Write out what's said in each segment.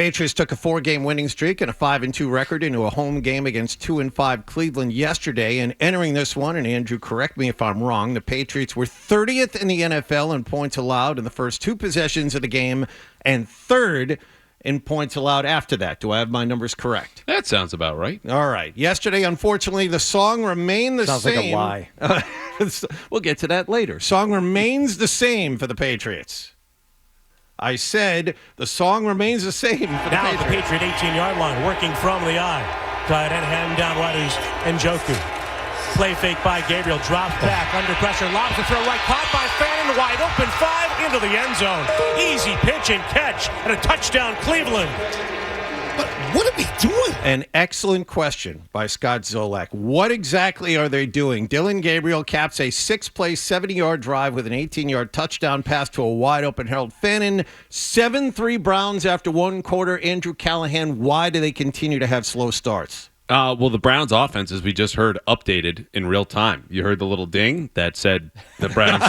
Patriots took a 4-game winning streak and a 5-2 record into a home game against 2-5 Cleveland yesterday. And entering this one, and Andrew, correct me if I'm wrong, the Patriots were 30th in the NFL in points allowed in the first 2 possessions of the game and 3rd in points allowed after that. Do I have my numbers correct? That sounds about right. All right. Yesterday, unfortunately, the song remained the Sounds same. Sounds like a lie. We'll get to that later. Song remains the same for the Patriots. I said the song remains the same for the now Patriots. The Patriot 18-yard line, working from the eye. Tight end hand down right is Njoku. Play fake by Gabriel, drops back under pressure, lobs the throw right, caught by Fannin, wide open 5 into the end zone. Easy pitch and catch, and a touchdown Cleveland. But what are we doing? An excellent question by Scott Zolak. What exactly are they doing? Dylan Gabriel caps a 6-play, 70-yard drive with an 18-yard touchdown pass to a wide-open Harold Fannin. 7-3 Browns after 1 quarter. Andrew Callahan, why do they continue to have slow starts? Well, the Browns' offense, as we just heard, updated in real time. You heard the little ding that said the Browns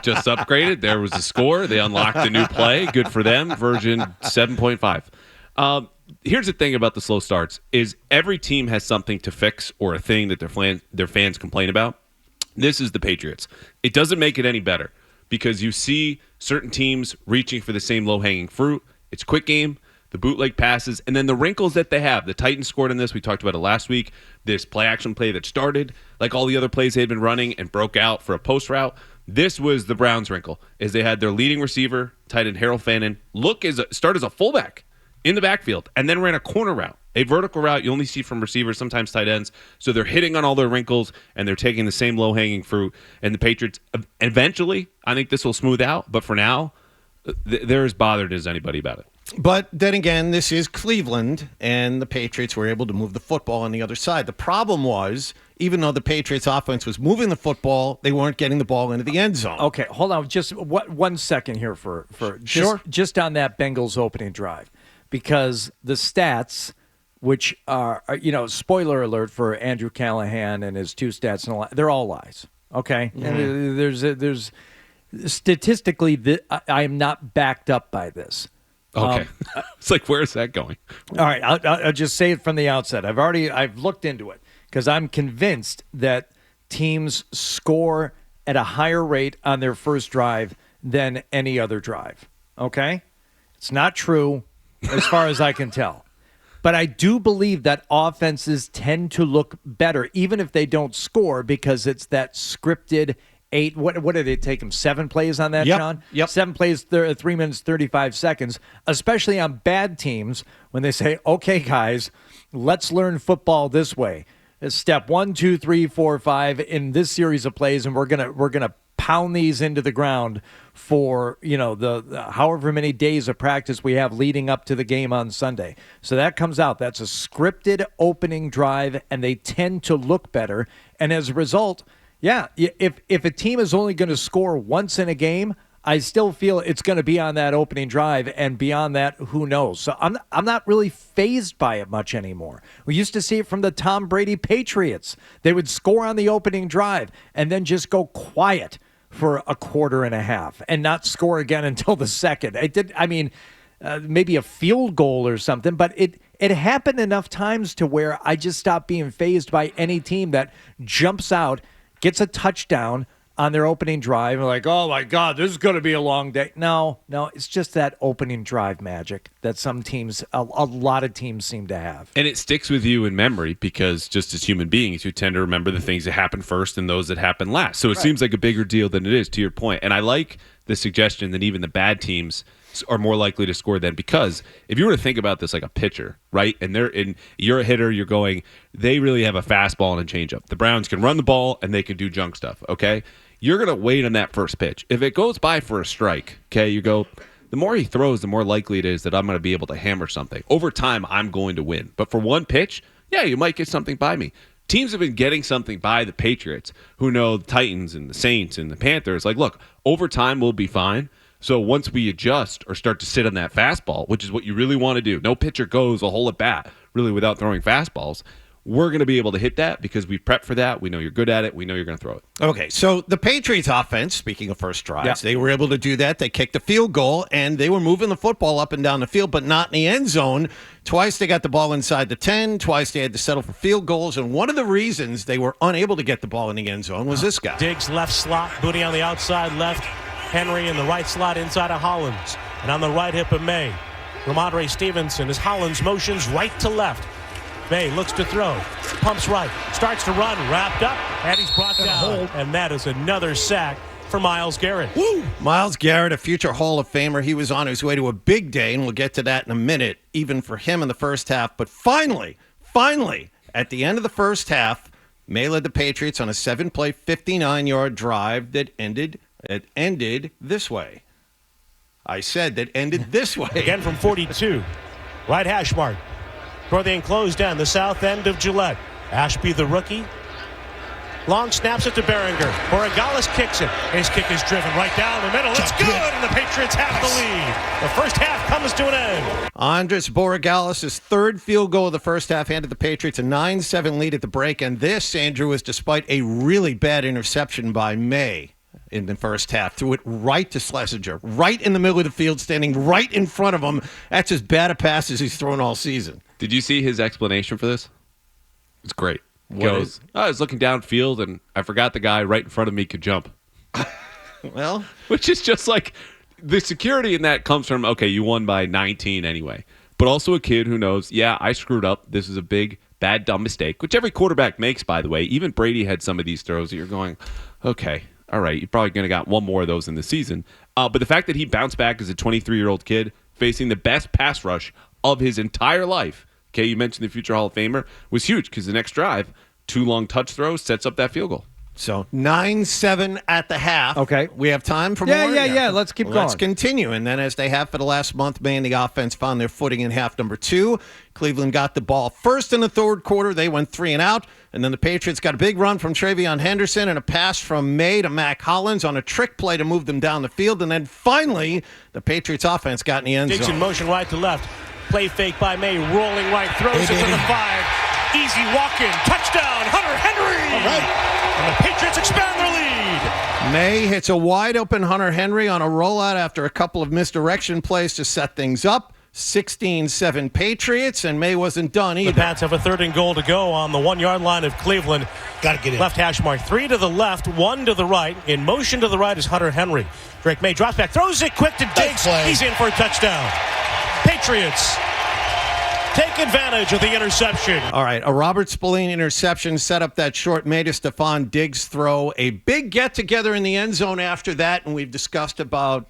just upgraded. There was a score. They unlocked a new play. Good for them. Version 7.5. Here's the thing about the slow starts is every team has something to fix or a thing that their fans complain about. This is the Patriots. It doesn't make it any better because you see certain teams reaching for the same low-hanging fruit. It's quick game. The bootleg passes, and then the wrinkles that they have. The Titans scored in this. We talked about it last week. This play-action play that started, like all the other plays they had been running, and broke out for a post route. This was the Browns' wrinkle, is they had their leading receiver, tight end Harold Fannin, start as a fullback in the backfield, and then ran a corner route, a vertical route you only see from receivers, sometimes tight ends. So they're hitting on all their wrinkles, and they're taking the same low-hanging fruit. And the Patriots, eventually, I think this will smooth out, but for now, they're as bothered as anybody about it. But then again, this is Cleveland, and the Patriots were able to move the football on the other side. The problem was, even though the Patriots offense was moving the football, they weren't getting the ball into the end zone. Okay, hold on just 1 second here for Sure. just on that Bengals opening drive, because the stats, which are spoiler alert for Andrew Callahan and his 2 stats, they're all lies. Okay, Mm-hmm. and there's statistically, I am not backed up by this. Okay. It's like, where is that going? All right, I'll just say it from the outset. I've looked into it because I'm convinced that teams score at a higher rate on their first drive than any other drive. Okay? It's not true as far as I can tell. But I do believe that offenses tend to look better, even if they don't score, because it's that scripted 8, what did it take him? 7 plays on that, Yep. John? Yep. 7 plays, 3 minutes, 35 seconds, especially on bad teams when they say, okay, guys, let's learn football this way. Step 1, 2, 3, 4, 5 in this series of plays, and we're gonna pound these into the ground for the however many days of practice we have leading up to the game on Sunday. So that comes out. That's a scripted opening drive, and they tend to look better. And as a result, yeah, if a team is only going to score once in a game, I still feel it's going to be on that opening drive, and beyond that, who knows? So I'm not really fazed by it much anymore. We used to see it from the Tom Brady Patriots. They would score on the opening drive and then just go quiet for a quarter and a half and not score again until the second. Maybe a field goal or something, but it happened enough times to where I just stopped being fazed by any team that jumps out, gets a touchdown on their opening drive, and like, oh my God, this is going to be a long day. No, it's just that opening drive magic that some teams, a lot of teams seem to have. And it sticks with you in memory because just as human beings, you tend to remember the things that happen first and those that happen last. So it seems like a bigger deal than it is, to your point. And I like the suggestion that even the bad teams are more likely to score then, because if you were to think about this like a pitcher, right, and you're a hitter, you're going, they really have a fastball and a changeup. The Browns can run the ball and they can do junk stuff, okay? You're going to wait on that first pitch. If it goes by for a strike, okay, you go, the more he throws, the more likely it is that I'm going to be able to hammer something. Over time, I'm going to win. But for one pitch, yeah, you might get something by me. Teams have been getting something by the Patriots, who know the Titans and the Saints and the Panthers. Like, look, over time, we'll be fine. So once we adjust or start to sit on that fastball, which is what you really want to do, no pitcher goes a whole at bat really without throwing fastballs. we're going to be able to hit that because we prepped for that. We know you're good at it. We know you're going to throw it. Okay, so the Patriots offense, speaking of first drives, they were able to do that. They kicked a field goal, and they were moving the football up and down the field, but not in the end zone. Twice they got the ball inside the 10. Twice they had to settle for field goals, and one of the reasons they were unable to get the ball in the end zone was this guy. Diggs left slot, Boutte on the outside left, Henry in the right slot inside of Hollins, and on the right hip of Maye. Ramondre Stevenson as Hollins motions right to left. Maye looks to throw, pumps right, starts to run, wrapped up, and he's brought down. And that is another sack for Myles Garrett. Woo! Myles Garrett, a future Hall of Famer. He was on his way to a big day, and we'll get to that in a minute, even for him in the first half. But finally, at the end of the first half, Maye led the Patriots on a 7-play, 59-yard drive that ended this way. I said that ended this way. Again from 42. Right hash mark. Toward the enclosed end, the south end of Gillette. Ashby, the rookie. Long snaps it to Behringer. Borregales kicks it. His kick is driven right down the middle. It's good, and the Patriots have the lead. The first half comes to an end. Andres Borregales' third field goal of the first half handed the Patriots a 9-7 lead at the break, and this, Andrew, was despite a really bad interception by Maye in the first half. Threw it right to Schlesinger, right in the middle of the field, standing right in front of him. That's as bad a pass as he's thrown all season. Did you see his explanation for this? It's great. He What goes, is? I was looking downfield, and I forgot the guy right in front of me could jump. Well, Which is just like the security in that comes from, okay, you won by 19 anyway. But also a kid who knows, yeah, I screwed up. This is a big, bad, dumb mistake, which every quarterback makes, by the way. Even Brady had some of these throws that you're going, okay, all right, you're probably going to got one more of those in the season. But the fact that he bounced back as a 23-year-old kid facing the best pass rush of his entire life, okay, you mentioned the future Hall of Famer, was huge because the next drive, 2 long touch throws, sets up that field goal. so 9-7 at the half. Okay. We have time for Yeah, more? yeah. Let's keep Let's going. continue. And then as they have for the last month, Maye and the offense found their footing in half number 2. Cleveland got the ball first in the third quarter. They went 3 and out. And then the Patriots got a big run from Travion Henderson and a pass from Maye to Mac Hollins on a trick play to move them down the field. And then finally, the Patriots offense got in the end Diggs zone. in motion right to left. Play fake by Maye, rolling right, throws it to the 5. Easy walk-in, touchdown, Hunter Henry! All right. And the Patriots expand their lead. Maye hits a wide-open Hunter Henry on a rollout after a couple of misdirection plays to set things up. 16-7 Patriots, and Maye wasn't done either. The Pats have a 3rd and goal to go on the 1-yard line of Cleveland. Got to get in. Left hash mark, 3 to the left, 1 to the right. In motion to the right is Hunter Henry. Drake Maye drops back, throws it quick to Diggs. play. He's in for a touchdown. Patriots take advantage of the interception. All right, a Robert Spillane interception set up that short Maye to Stephon Diggs throw. A big get-together in the end zone after that, and we've discussed about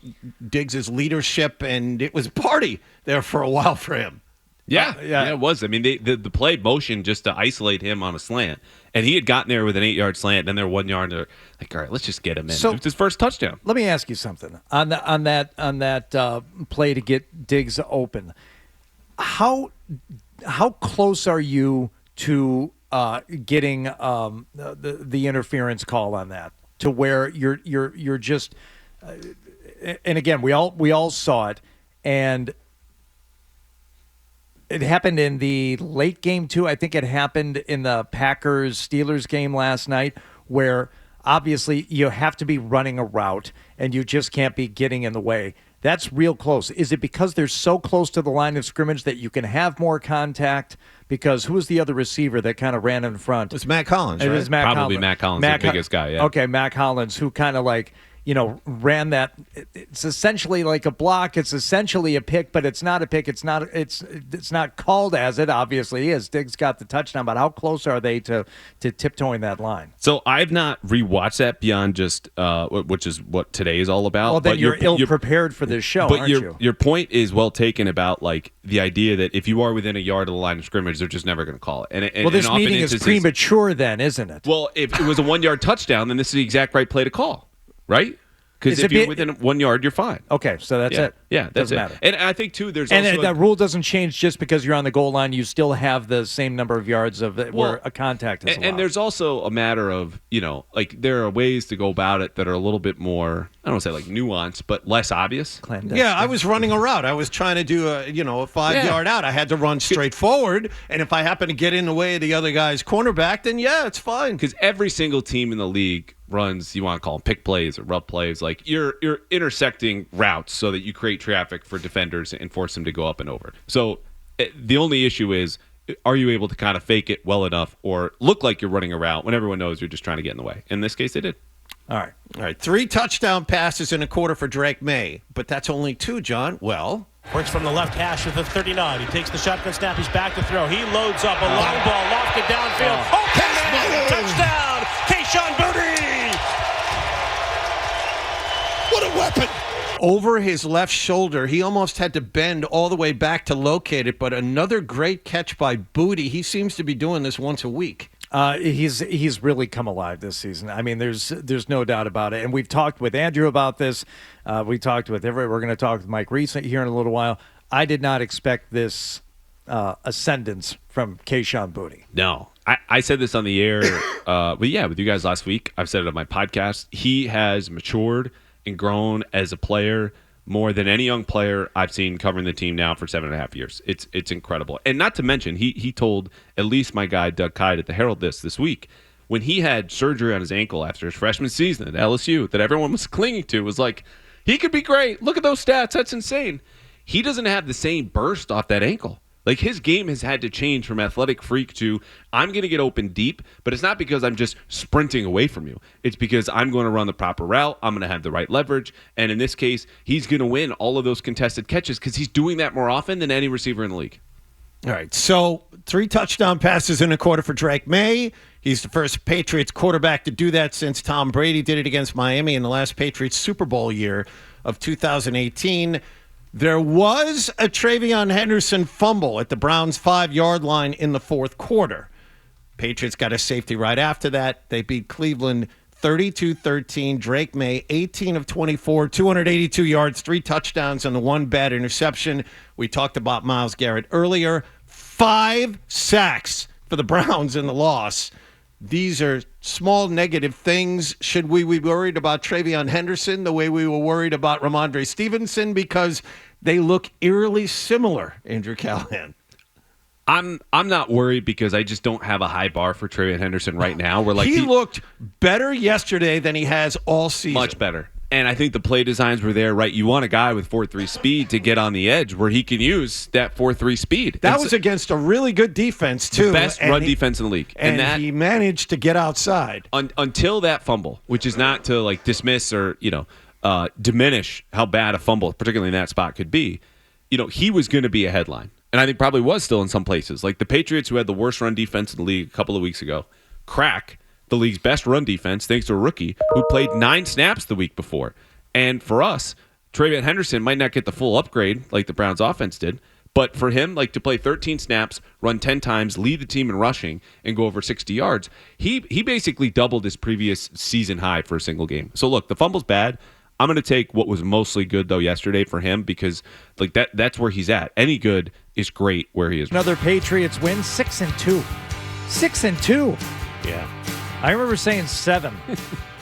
Diggs' leadership, and it was a party there for a while for him. Yeah, it was. I mean, the play motion just to isolate him on a slant, and he had gotten there with an 8-yard slant, then they're 1 yard. They're like, all right, let's just get him in. So- It was his first touchdown. Let me ask you something on that play to get Diggs open. How close are you to getting the interference call on that, to where you're just and again we all saw it, and it happened in the late game too. I think it happened in the Packers-Steelers game last night, where obviously you have to be running a route and you just can't be getting in the way. That's real close. Is it because they're so close to the line of scrimmage that you can have more contact? Because who was the other receiver that kind of ran in front? It was Mac Collins, It right? was Mac Probably Hollins. Mac Hollins, the biggest guy, yeah. Okay, Mac Hollins, who kind of like, ran that. It's essentially like a block. It's essentially a pick, but it's not a pick. It's not called as it obviously is. Diggs got the touchdown, but how close are they to tiptoeing that line? So I've not rewatched that beyond just which is what today is all about. Well, then But you're ill-prepared for this show, but aren't you? Your point is well taken about like the idea that if you are within a yard of the line of scrimmage, they're just never going to call it. And Well, this often meeting is instances- premature then, isn't it? Well, if it was a 1 yard touchdown, then this is the exact right play to call, right? Because Is if it you're be- within 1 yard, you're fine. Okay, so that's Yeah, it. yeah, that's Doesn't it. matter. And I think too, there's And also that rule doesn't change just because you're on the goal line. You still have the same number of yards of where a contact is allowed. and there's also a matter of, like there are ways to go about it that are a little bit more, I don't want to say like nuanced, but less obvious. Yeah, I was running a route. I was trying to do a 5-yard out. I had to run straight forward, and if I happen to get in the way of the other guy's cornerback, then yeah, it's fine. Because every single team in the league runs, you want to call them pick plays or rub plays, like you're intersecting routes so that you create traffic for defenders and force them to go up and over. So the only issue is, are you able to kind of fake it well enough or look like you're running a route when everyone knows you're just trying to get in the way? In this case, they did. All right. 3 touchdown passes in a quarter for Drake Maye, but that's only 2, John. Well, Works from the left hash of the 39. He takes the shotgun snap. He's back to throw. He loads up a long ball, lofted downfield. Open man, touchdown, Kayson Boutte. What a weapon! over his left shoulder, he almost had to bend all the way back to locate it, but another great catch by Boutte. He seems to be doing this once a week. He's really come alive this season. I mean, there's no doubt about it. And we've talked with Andrew about this. We talked with we're going to talk with Mike Reese here in a little while. I did not expect this ascendance from Kayson Boutte. No. I said this on the air, with you guys last week. I've said it on my podcast. He has matured and grown as a player more than any young player I've seen covering the team now for 7.5 years. It's incredible. And not to mention, he told at least my guy Doug Kite at the Herald this week, when he had surgery on his ankle after his freshman season at LSU that everyone was clinging to, was like, he could be great. Look at those stats. That's insane. He doesn't have the same burst off that ankle. Like, his game has had to change from athletic freak to, I'm going to get open deep, but it's not because I'm just sprinting away from you. It's because I'm going to run the proper route. I'm going to have the right leverage. And in this case, he's going to win all of those contested catches because he's doing that more often than any receiver in the league. All right, so 3 touchdown passes in a quarter for Drake Maye. He's the first Patriots quarterback to do that since Tom Brady did it against Miami in the last Patriots Super Bowl year of 2018. There was a Travion Henderson fumble at the Browns' 5-yard line in the fourth quarter. Patriots got a safety right after that. They beat Cleveland 32-13. Drake Maye, 18 of 24, 282 yards, 3 touchdowns, and the 1 bad interception. We talked about Myles Garrett earlier. 5 sacks for the Browns in the loss. These are small negative things. Should we be worried about Travion Henderson the way we were worried about Ramondre Stevenson? Because they look eerily similar, Andrew Callahan. I'm not worried because I just don't have a high bar for Travion Henderson right now. We're like, he looked better yesterday than he has all season. Much better. And I think the play designs were there, right? You want a guy with 4.3 speed to get on the edge where he can use that 4.3 speed. That was against a really good defense, too. The best run defense in the league. And that, he managed to get outside. Until that fumble, which is not to like dismiss or, diminish how bad a fumble, particularly in that spot, could be, he was going to be a headline. And I think probably was still in some places. Like the Patriots, who had the worst run defense in the league a couple of weeks ago, crack the league's best run defense thanks to a rookie who played 9 snaps the week before. And for us, Travion Henderson might not get the full upgrade like the Browns offense did, but for him, like to play 13 snaps, run 10 times, lead the team in rushing, and go over 60 yards, he basically doubled his previous season high for a single game. So look, the fumble's bad. I'm going to take what was mostly good, though, yesterday for him because like that's where he's at. Any good is great where he is. Another Patriots win, 6-2. 6-2. Yeah. I remember saying 7.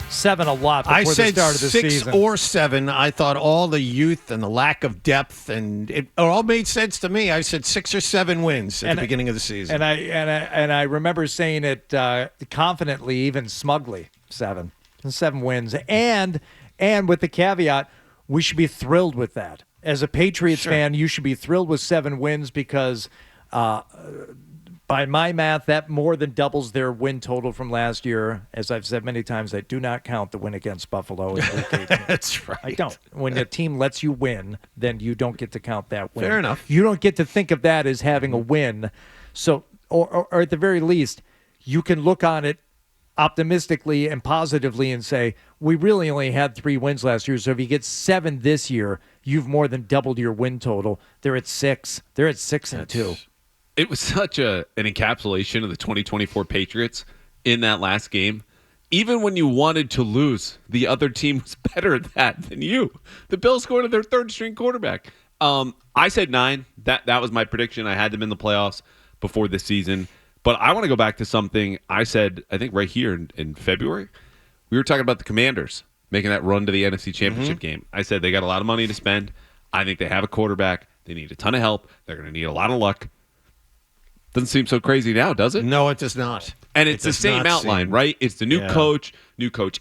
7 a lot before I said the start of the 6 season. or 7. I thought all the youth and the lack of depth, and it all made sense to me. I said 6 or 7 wins at the beginning of the season. And I remember saying it confidently, even smugly, 7 wins. And with the caveat, we should be thrilled with that. As a Patriots fan, you should be thrilled with 7 wins because by my math, that more than doubles their win total from last year. As I've said many times, I do not count the win against Buffalo in Week 18. That's right. I don't. When a team lets you win, then you don't get to count that win. Fair enough. You don't get to think of that as having a win. So, or at the very least, you can look on it optimistically and positively and say, we really only had 3 wins last year. So if you get 7 this year, you've more than doubled your win total. They're at 6. They're at 6-2. It was such an encapsulation of the 2024 Patriots in that last game. even when you wanted to lose, the other team was better at that than you. The Bills scored their third-string quarterback. I said 9. That was my prediction. I had them in the playoffs before this season. But I want to go back to something I said, I think right here in February. We were talking about the Commanders making that run to the NFC Championship game. I said they got a lot of money to spend. I think they have a quarterback. They need a ton of help. They're going to need a lot of luck. Doesn't seem so crazy now, does it? No, it does not. And it's the same outline, right? It's the new coach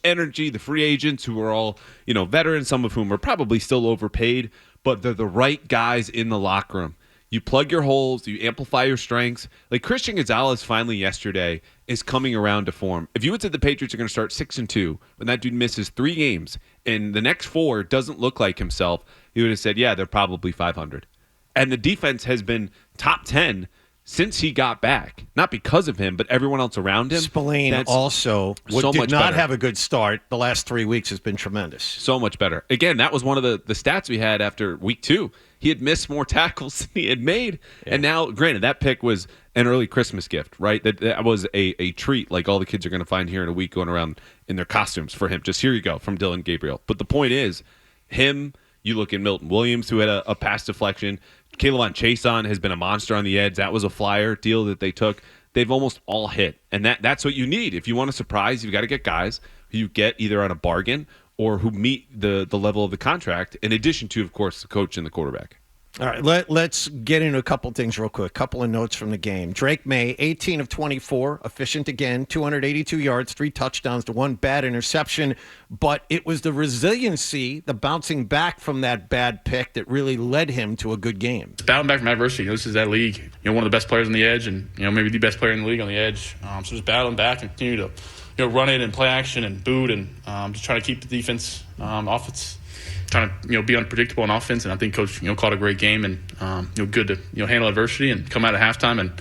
energy, the free agents who are all, veterans, some of whom are probably still overpaid, but they're the right guys in the locker room. You plug your holes, you amplify your strengths. Like Christian Gonzalez finally yesterday is coming around to form. If you would say the Patriots are going to start 6-2 when that dude misses 3 games and the next 4 doesn't look like himself, you would have said, yeah, they're probably 500. And the defense has been top 10 since he got back. Not because of him, but everyone else around him. Spillane also did not have a good start. The last 3 weeks has been tremendous. So much better. Again, that was one of the stats we had after week 2. He had missed more tackles than he had made. Yeah. And now, granted, that pick was an early Christmas gift, right? That was a treat like all the kids are going to find here in a week going around in their costumes for him. Just here you go from Dylan Gabriel. But the point is, him, you look at Milton Williams, who had a pass deflection. Kayvon Chason has been a monster on the edge. That was a flyer deal that they took. They've almost all hit. And that's what you need. If you want a surprise, you've got to get guys who you get either on a bargain or who meet the level of the contract, in addition to, of course, the coach and the quarterback. All right, let's get into a couple things real quick. A couple of notes from the game. Drake Maye, 18 of 24, efficient again, 282 yards, 3 touchdowns to 1 bad interception. But it was the resiliency, the bouncing back from that bad pick that really led him to a good game. Bouncing back from adversity. This is that league. One of the best players on the edge, and maybe the best player in the league on the edge. So just battling back and continue to run it and play action and boot and just try to keep the defense offense. Trying to be unpredictable on offense, and I think Coach called a great game and good to handle adversity and come out at halftime and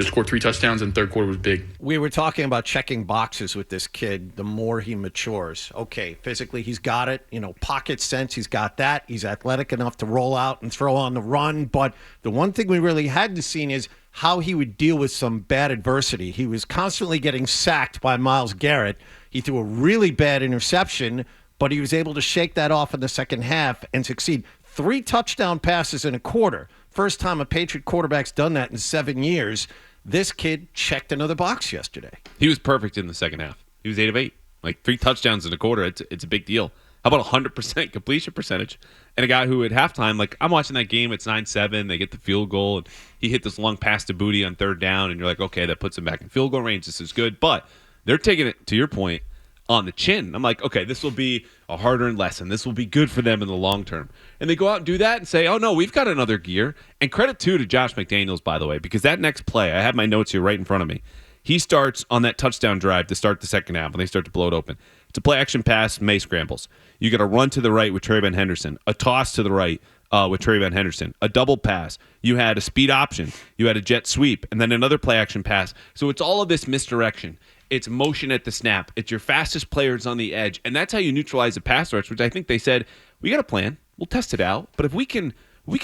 score 3 touchdowns, and third quarter was big. We were talking about checking boxes with this kid. The more he matures, okay, physically he's got it. Pocket sense, he's got that. He's athletic enough to roll out and throw on the run. But the one thing we really hadn't seen is how he would deal with some bad adversity. He was constantly getting sacked by Myles Garrett. He threw a really bad interception, but he was able to shake that off in the second half and succeed. 3 touchdown passes in a quarter. First time a Patriot quarterback's done that in 7 years. This kid checked another box yesterday. He was perfect in the second half. He was 8 of 8. Like 3 touchdowns in a quarter. It's a big deal. How about 100% completion percentage? And a guy who at halftime, like I'm watching that game, it's 9-7. They get the field goal, and he hit this long pass to Boutte on 3rd down, and you're like, okay, that puts him back in field goal range. This is good. But they're taking it, to your point, on the chin. I'm like, okay, this will be a hard-earned lesson. This will be good for them in the long term. And they go out and do that and say, oh, no, we've got another gear. And credit, too, to Josh McDaniels, by the way, because that next play, I have my notes here right in front of me. He starts on that touchdown drive to start the second half when they start to blow it open. It's a play-action pass, Maye scrambles. You got a run to the right with Trayvon Henderson, a toss to the right with Trayvon Henderson, a double pass. You had a speed option. You had a jet sweep, and then another play-action pass. So it's all of this misdirection. It's motion at the snap. It's your fastest players on the edge. And that's how you neutralize the pass rush, which I think they said, we got a plan. We'll test it out. But if we can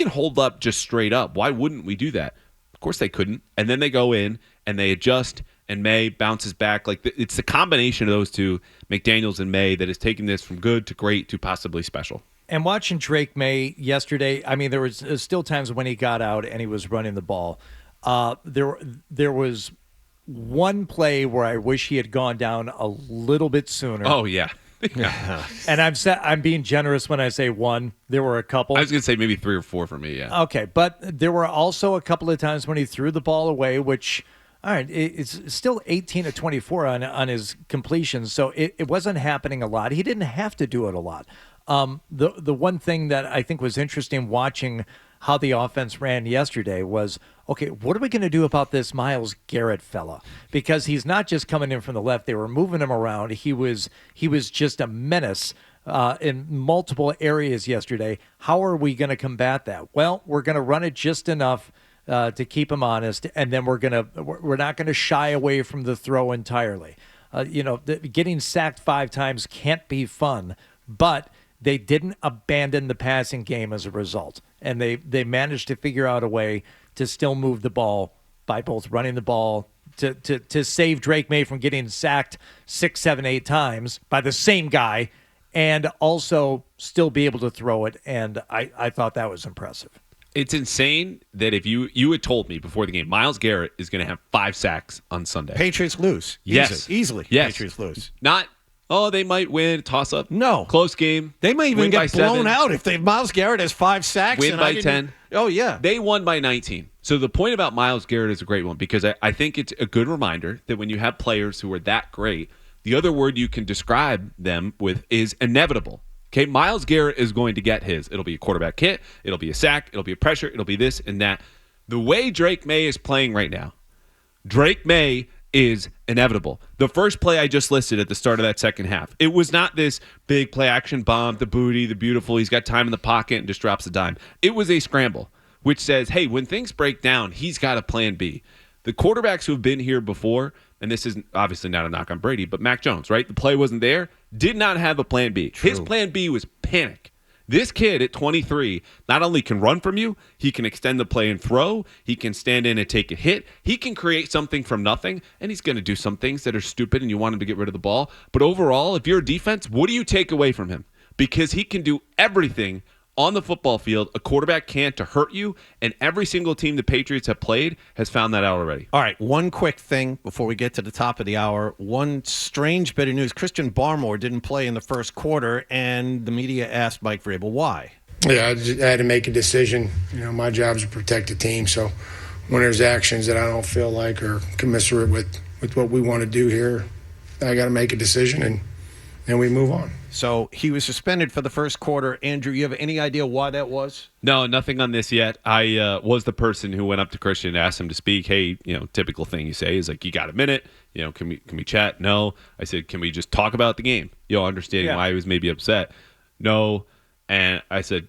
hold up just straight up, why wouldn't we do that? Of course they couldn't. And then they go in and they adjust, and Maye bounces back. It's the combination of those two, McDaniels and Maye, that has taken this from good to great to possibly special. And watching Drake Maye yesterday, I mean, there was still times when he got out and he was running the ball. There was one play where I wish he had gone down a little bit sooner. Oh, yeah. And I'm being generous when I say one. There were a couple. I was going to say maybe 3 or 4 for me, yeah. Okay, but there were also a couple of times when he threw the ball away, which, all right, it's still 18 of 24 on his completions, so it wasn't happening a lot. He didn't have to do it a lot. The one thing that I think was interesting watching how the offense ran yesterday was, okay, what are we going to do about this Myles Garrett fella? Because he's not just coming in from the left. They were moving him around. He was just a menace in multiple areas yesterday. How are we going to combat that? Well, we're going to run it just enough to keep him honest, and then we're not going to shy away from the throw entirely. Getting sacked 5 times can't be fun, but they didn't abandon the passing game as a result. And they managed to figure out a way to still move the ball by both running the ball, to save Drake Maye from getting sacked 6, 7, 8 times by the same guy and also still be able to throw it. And I thought that was impressive. It's insane that if you had told me before the game, Myles Garrett is going to have 5 sacks on Sunday. Patriots lose. Yes. Easily. Yes. Patriots lose. Not, they might win, toss up. No. Close game. They might even win by get blown 7. out if Myles Garrett has 5 sacks. Win and by 10. Oh, yeah. They won by 19. So the point about Myles Garrett is a great one because I think it's a good reminder that when you have players who are that great, the other word you can describe them with is inevitable. Okay, Myles Garrett is going to get his. It'll be a quarterback hit. It'll be a sack. It'll be a pressure. It'll be this and that. The way Drake Maye is playing right now, Drake Maye is inevitable. The first play I just listed at the start of that second half, it was not this big play action bomb, the booty, the beautiful, he's got time in the pocket and just drops a dime. It was a scramble, which says, hey, when things break down, he's got a plan B. The quarterbacks who have been here before, and this is obviously not a knock on Brady, but Mac Jones, right? The play wasn't there, did not have a plan B. True. His plan B was panic. This kid at 23 not only can run from you, he can extend the play and throw, he can stand in and take a hit, he can create something from nothing, and he's going to do some things that are stupid and you want him to get rid of the ball. But overall, if you're a defense, what do you take away from him? Because he can do everything on the football field a quarterback can't to hurt you, and every single team the Patriots have played has found that out already. All right, one quick thing before we get to the top of the hour. One strange bit of news. Christian Barmore didn't play in the first quarter, and the media asked Mike Vrabel why. Yeah, I had to make a decision. My job is to protect the team, so when there's actions that I don't feel like are commensurate with what we want to do here, I got to make a decision, and then we move on. So he was suspended for the first quarter. Andrew, you have any idea why that was? No, nothing on this yet. I was the person who went up to Christian and asked him to speak. Hey, typical thing you say is like, you got a minute? Can we chat? No. I said, can we just talk about the game? Understanding why he was maybe upset. No. And I said,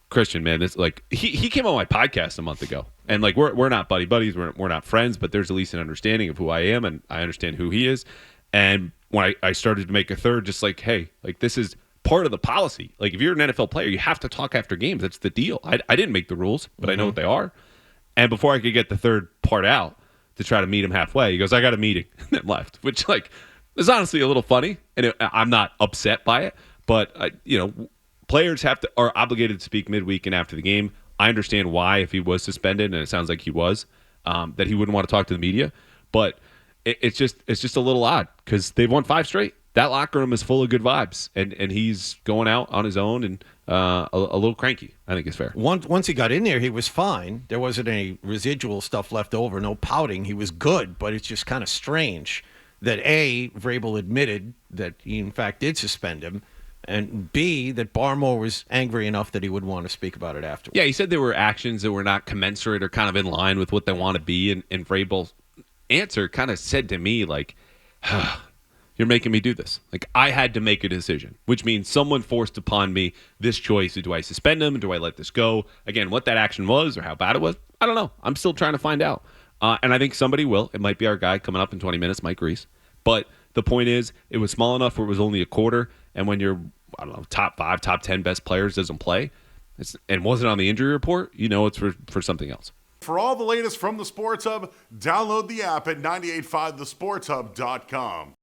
Christian, man, this like he came on my podcast a month ago, and like we're not buddies, we're not friends, but there's at least an understanding of who I am, and I understand who he is. And when I started to make a third, just like, hey, like this is part of the policy. Like if you're an NFL player, you have to talk after games. That's the deal. I didn't make the rules, but I know what they are. And before I could get the third part out to try to meet him halfway, he goes, I got a meeting, and then left, which like is honestly a little funny. And I'm not upset by it, but players are obligated to speak midweek and after the game. I understand why, if he was suspended, and it sounds like he was, that he wouldn't want to talk to the media. But it's just a little odd because they've won 5 straight. That locker room is full of good vibes, and he's going out on his own and a little cranky, I think is fair. Once he got in there, he was fine. There wasn't any residual stuff left over, no pouting. He was good, but it's just kind of strange that A, Vrabel admitted that he in fact did suspend him, and B, that Barmore was angry enough that he would want to speak about it afterwards. Yeah, he said there were actions that were not commensurate or kind of in line with what they want to be, and Vrabel's answer kind of said to me, like, you're making me do this. Like, I had to make a decision, which means someone forced upon me this choice. Do I suspend him? Do I let this go? Again, what that action was or how bad it was, I don't know. I'm still trying to find out. And I think somebody will. It might be our guy coming up in 20 minutes, Mike Reese. But the point is, it was small enough where it was only a quarter, and when your, top 5, top 10 best players doesn't play, and wasn't on the injury report, it's for something else. For all the latest from the Sports Hub, download the app at 985thesportshub.com.